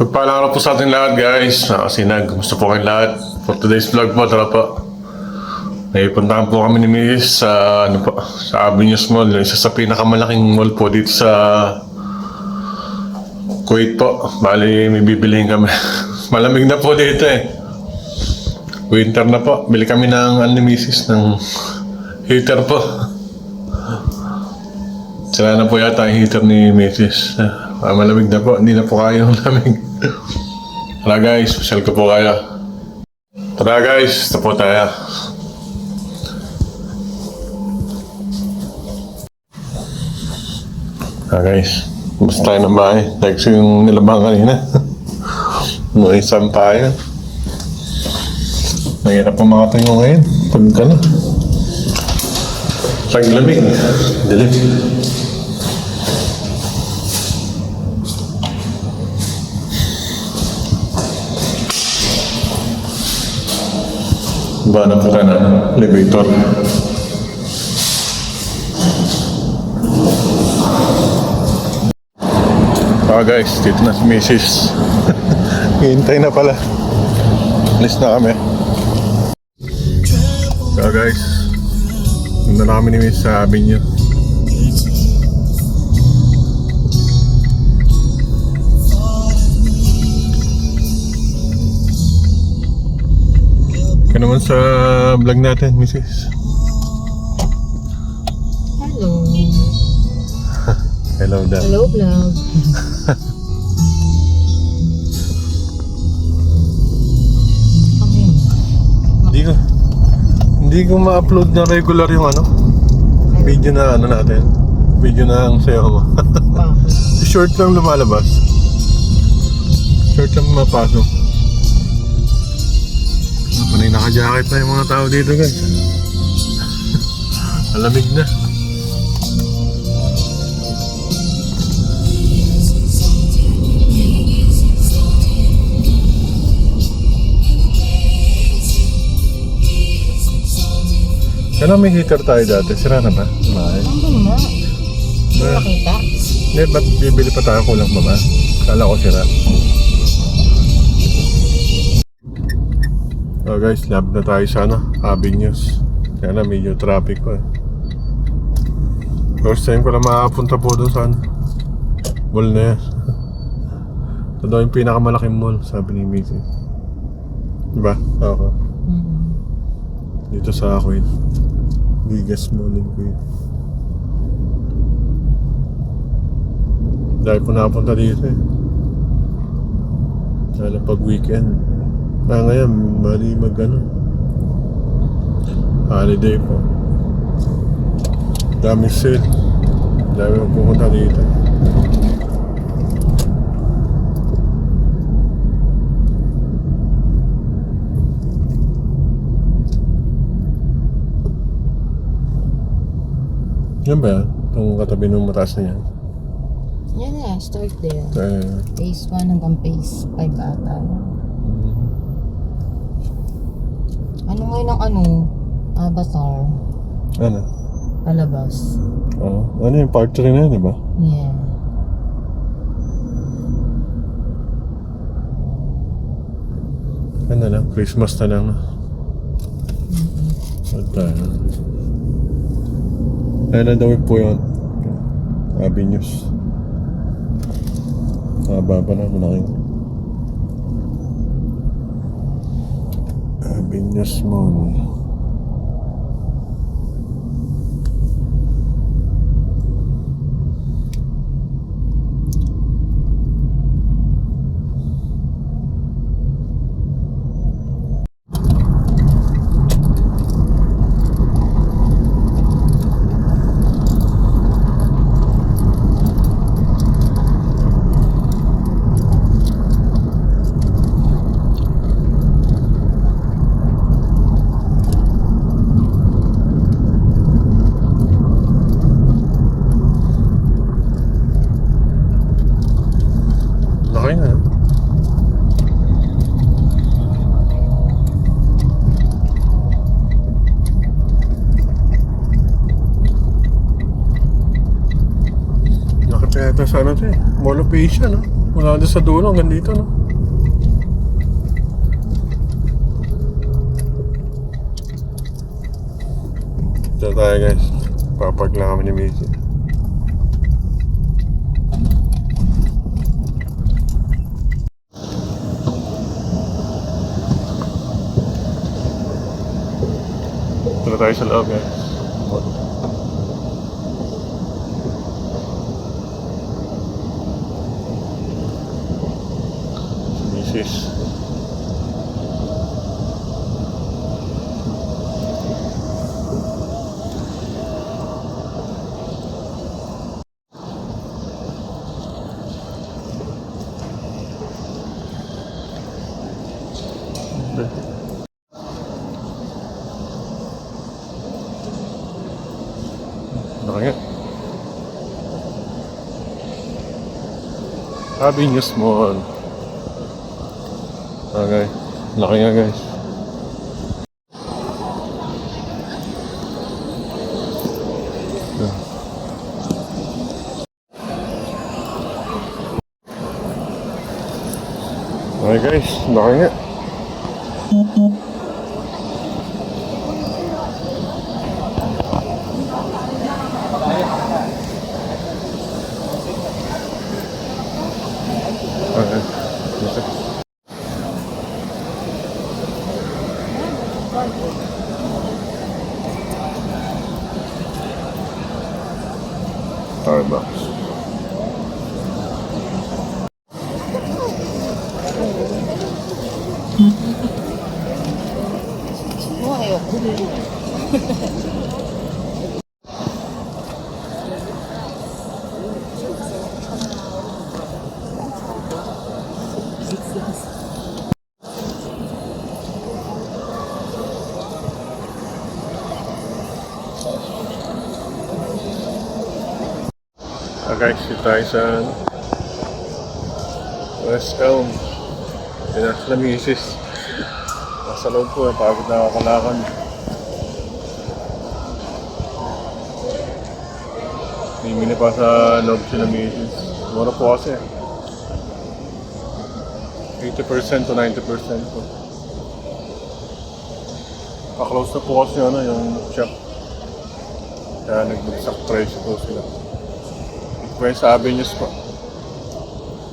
Pagpalang araw po sa ating lahat guys, nakasinag. Gusto po kayong lahat. For today's vlog po, tara po. May puntahan po kami ni Miss sa, sa Avenues Mall. Isa sa pinakamalaking mall po dito sa Kuwait po. Bali, may bibilihin kami. Malamig na po dito eh. Winter na po. Bili kami ng Mrs. ng heater po. Sila na po yata ang heater ni Mrs. Malamig na po. Hindi na po kaya yung lamig. Tara guys, pasyal ko po kaya. Tara guys, ito po tayo. Guys, basta tayo ng bahay. Like yung nilabang kanina. May isang tayo. Mahirap pa makatingo ngayon. Pag ka na. Taglamig. Dilim. Ba na po tayo na elevator. Guys, dito na si Mrs. Hintay na pala. Alis na kami. Guys, nandun na kami ni Miss sa Avenue. Kaya naman sa vlog natin, Mrs. Hello. Hello daw. Hello, vlog. Hindi ko ma-upload na regular yung video na natin. Video na ang sayo mo. Short lang lumalabas. Short lang mapasok. Panay naka-jacket na yung mga tao dito guys. Alamig na. Kaya may heater tayo dati. Sira na ba? May. Nandun na. Hindi nakita. Hindi, ba't bibili pa tayo kulang pa ba? Kala ko sira. So guys, lab na tayo sa Avenues. Kaya na medyo traffic pa. First time ko na makapunta po doon sa mall na yan. Ito daw yung pinakamalaking mall, sabi ni Mrs. Diba? Oo. Dito sa Kuwait. Biggest mall in Kuwait. Dahil po nakapunta dito eh. Lalo pag weekend. Ngayon, bali holiday po. Dami sale. Dami magpupunta dito. Yan ba yan? Itong katabi ng mataas na yan? Yan na, start there. Eh, Phase 1 hanggang phase 5 ata. Ano ngayon ang Avatar? ano? Palabas. Oh, ano yung part 3 na yan, diba? Yeah. Ano lang, Christmas na lang. Ayun daw po yun. Avenues. Baba na, malaking Avenues Mall. Laki na. Nakapeta sa ano to eh. Mall of Asia, no? Wala doon sa dulo, hanggang dito, no? Dito tayo, guys. Papark lang kami ni Missy. Dito tayo sa loob, guys. Mrs. Laki nga. Sabi niyo small. Okay. Laki nga, guys. Okay, guys. Laki nga. Okay. Dito. Starbucks. Oh, ayoko. Okay, si Tyson. West Elm. Yan na sila misis. Nasa loob po, pagod na ako kalakan. Mimili pa sa loob sila misis. Mura po kasi. 80% to 90% po. Pa-close na po kasi yung shop. Kaya nagbagsak price po sila. Ito yung sa Avenues po.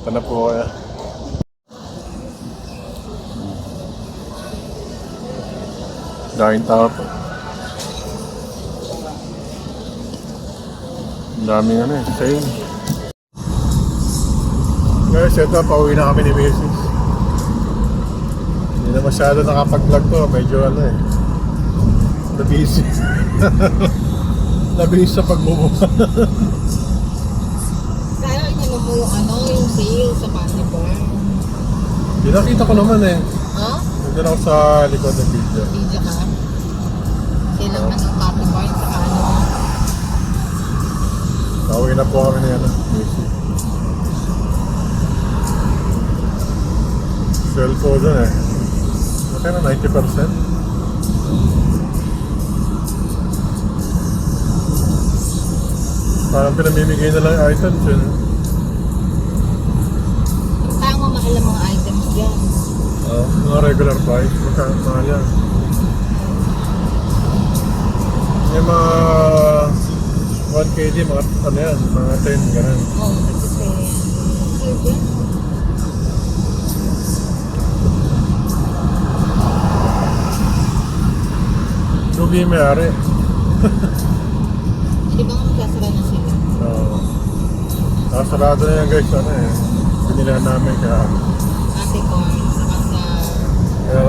Ito na po kaya. Daming tao po. Daming sale. Guys, ito, pauwi na kami ni Mrs. Hindi na masyado nakapag-vlog to. Medyo nabisi. Nabisi sa pagbubuka. Kaya inano mo yung sale sa Pasibar. Pinakita ko naman Ha? Nandun ako sa likod ng video. Video ka? Kailang Pasibar sa Pauwi na po kami ni Mrs. Sale po dun Okay na, 90%. Parang pinamimigay na lang yung items Ang tama mahal ang mga items dyan. Mga regular price, magkano mahal yan. Yung mga 1 kg, mga mga 10, ganun. Oo, nag-sale. Sale dyan. Lugi yung may-ari. Hindi ba nga magkasara na sila? Nakasarado na yan guys, binilihan namin kaya Ate Corn, saka sa... kaya